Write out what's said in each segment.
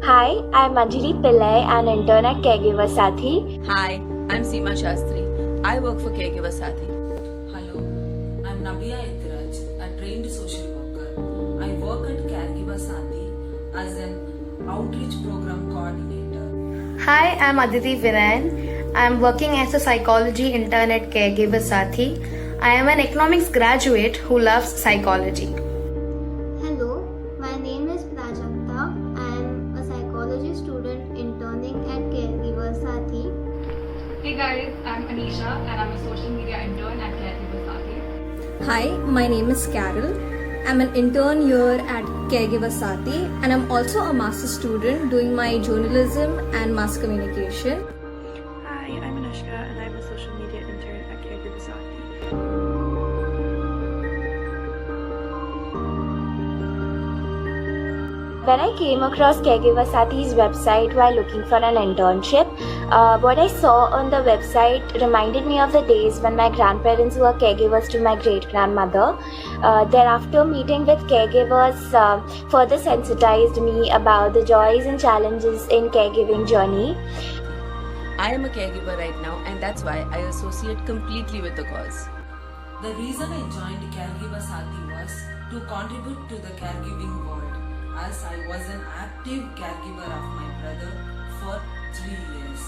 Hi, I'm Anjali Pillai, an intern at Caregiver Sathi. Hi, I'm Seema Shastri. I work for Caregiver Sathi. Hello, I'm Nabia Etiraj, a trained social worker. I work at Caregiver Sathi as an outreach program coordinator. Hi, I'm Aditi Viran. I'm working as a psychology intern at Caregiver Sathi. I am an economics graduate who loves psychology. Hello, my name is Prajakta. I am a psychology student interning at Caregiver Sathi. Hey guys, I'm Anisha and I'm a social media intern at Caregiver Sathi. Hi, my name is Carol. I'm an intern here at Caregiver Sathi and I'm also a master student doing my journalism and mass communication. Hi, I'm Anushka and I'm a social media intern at Caregiver Sathi. When I came across Caregiver Sathi's website while looking for an internship, what I saw on the website reminded me of the days when my grandparents were caregivers to my great-grandmother. Thereafter, meeting with caregivers further sensitized me about the joys and challenges in caregiving journey. I am a caregiver right now, and that's why I associate completely with the cause. The reason I joined Caregiver Sathi was to contribute to the caregiving world, as I was an active caregiver of my brother for 3 years,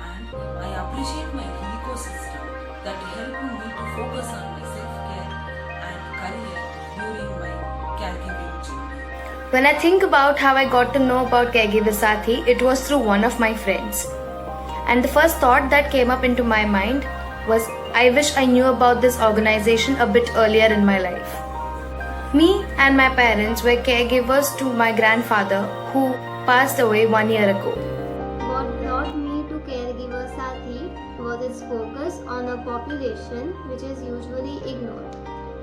and I appreciate my ecosystem that helped me to focus on my self-care and career during my caregiving journey. When I think about how I got to know about Caregiver Sathi, it was through one of my friends. And the first thought that came up into my mind was, I wish I knew about this organization a bit earlier in my life. Me and my parents were caregivers to my grandfather who passed away 1 year ago. What brought me to Caregiver Sathi was its focus on a population which is usually ignored.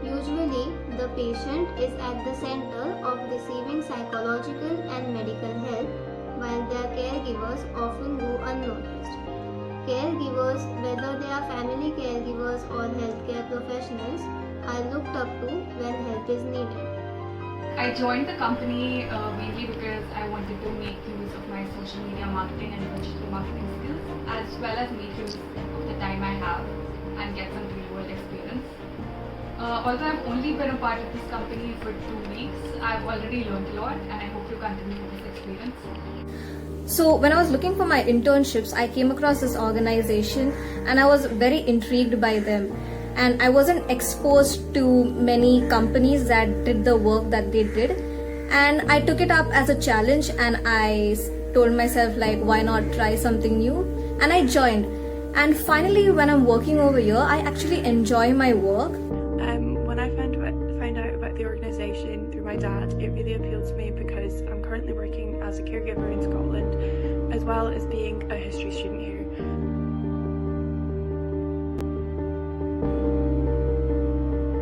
Usually, the patient is at the center of receiving psychological and medical help, while their caregivers often go unnoticed. Caregivers, whether they are family caregivers or healthcare professionals, are looked up to when help is needed. I joined the company mainly because I wanted to make use of my social media marketing and digital marketing skills, as well as make use of the time I have and get some real world experience. Although I've only been a part of this company for 2 weeks, I've already learned a lot and I hope to continue with this experience. So when I was looking for my internships, I came across this organization and I was very intrigued by them. And I wasn't exposed to many companies that did the work that they did. And I took it up as a challenge and I told myself like, why not try something new? And I joined. And finally, when I'm working over here, I actually enjoy my work. When I found out about the organisation through my dad, it really appealed to me because I'm currently working as a caregiver in Scotland, as well as being a history student here.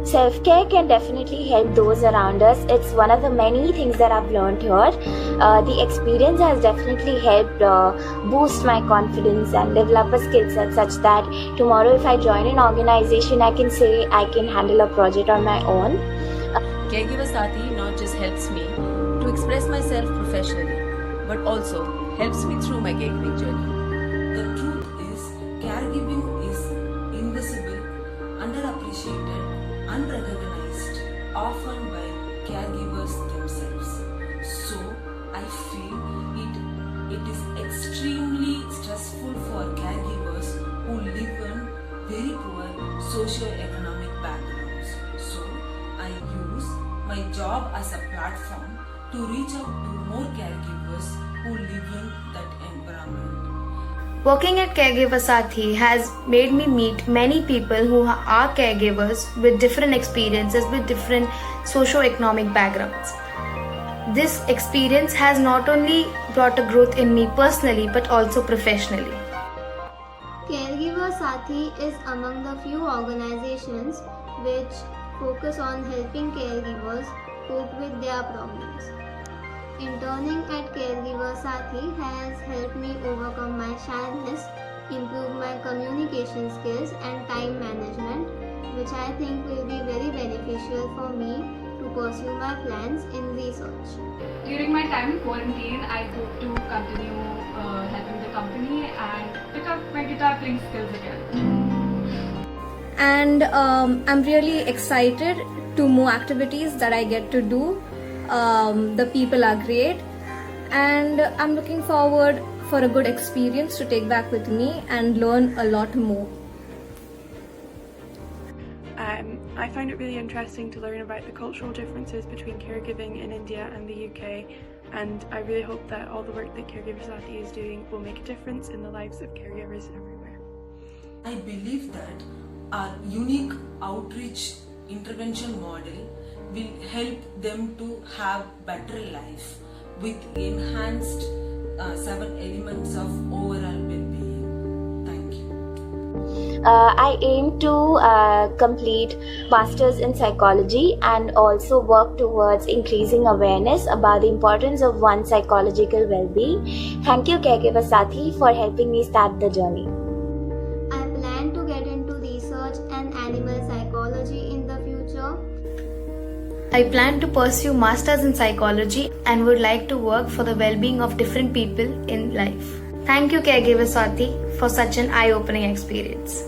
Self-care can definitely help those around us. It's one of the many things that I've learned here. The experience has definitely helped boost my confidence and develop a skill set such that tomorrow if I join an organization, I can say I can handle a project on my own. Caregiver Sathi not just helps me to express myself professionally, but also helps me through my caregiving journey. The truth is, caregiving is invisible, underappreciated, unrecognized, often by caregivers themselves. So, I feel it is extremely stressful for caregivers who live in very poor socio-economic backgrounds. So, I use my job as a platform to reach out to more caregivers who live in that environment. Working at Caregiver Sathi has made me meet many people who are caregivers with different experiences, with different socio-economic backgrounds. This experience has not only brought a growth in me personally but also professionally. Caregiver Sathi is among the few organizations which focus on helping caregivers cope with their problems. Interning at Caregiver Sathi has helped me overcome my shyness, improve my communication skills and time management, which I think will be very beneficial for me to pursue my plans in research. During my time in quarantine, I hope to continue helping the company and pick up my guitar playing skills again. And I'm really excited to more activities that I get to do. The people are great, and I'm looking forward for a good experience to take back with me and learn a lot more. I find it really interesting to learn about the cultural differences between caregiving in India and the UK, and I really hope that all the work that Caregiver Sati is doing will make a difference in the lives of caregivers everywhere. I believe that our unique outreach intervention model will help them to have better life with enhanced 7 elements of overall well-being. Thank you. I aim to complete Masters in Psychology and also work towards increasing awareness about the importance of one's psychological well-being. Thank you, Caregiver Sati, for helping me start the journey. I plan to get into research and animal psychology in the future. I plan to pursue Masters in Psychology and would like to work for the well-being of different people in life. Thank you, Caregiver Sati, for such an eye-opening experience.